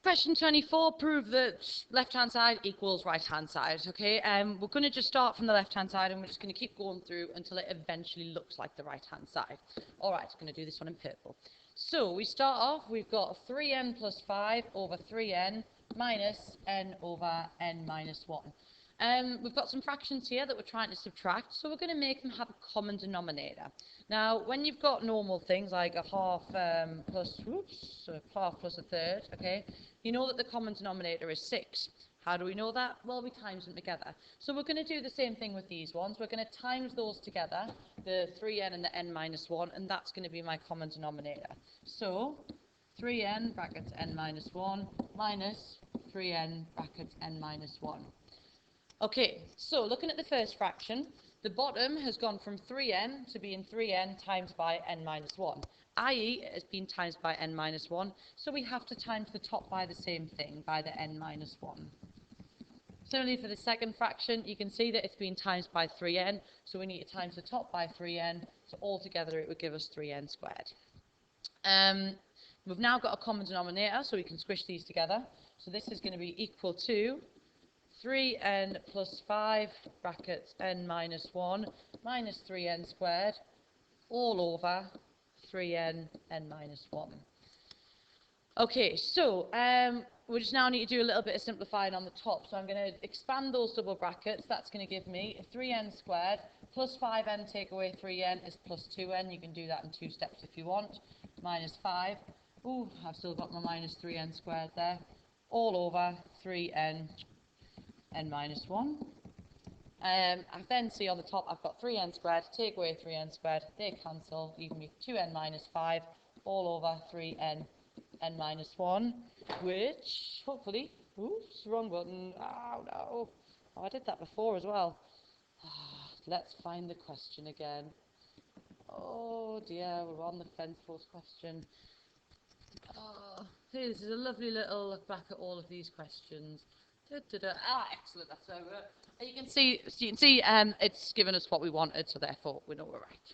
Question 24, prove that left-hand side equals right-hand side, okay? We're going to just start from the left-hand side and we're just going to keep going through until it eventually looks like the right-hand side. All right, I'm going to do this one in purple. So we start off, we've got 3n plus 5 over 3n minus n over n minus 1. We've got some fractions here that we're trying to subtract, so we're going to make them have a common denominator. Now, when you've got normal things like a half plus a third, okay, you know that the common denominator is 6. How do we know that? Well, we times them together. So we're going to do the same thing with these ones. We're going to times those together, the 3n and the n minus 1, and that's going to be my common denominator. So 3n brackets n minus 1 minus 3n brackets n minus 1. Okay, so looking at the first fraction, the bottom has gone from 3n to being 3n times by n minus 1, i.e. it has been times by n minus 1, so we have to times the top by the same thing, by the n minus 1. Similarly for the second fraction, you can see that it's been times by 3n, so we need to times the top by 3n, so altogether it would give us 3n squared. We've now got a common denominator, so we can squish these together. So this is going to be equal to 3n plus 5 brackets n minus 1 minus 3n squared all over 3n n minus 1. Okay, so we just now need to do a little bit of simplifying on the top. So I'm going to expand those double brackets. That's going to give me 3n squared plus 5n take away 3n is plus 2n. You can do that in 2 steps if you want. Minus 5. Ooh, I've still got my minus 3n squared there. All over 3n n minus 1. I then see on the top I've got 3n squared, take away 3n squared, they cancel, leaving me 2n minus 5 all over 3n n minus 1, which hopefully, oops, wrong button, oh no, oh, I did that before as well. Let's find the question again. Oh dear, we're on the fence post question. Oh, this is a lovely little look back at all of these questions. Excellent, that's over. You can see it's given us what we wanted, so therefore we know we're right.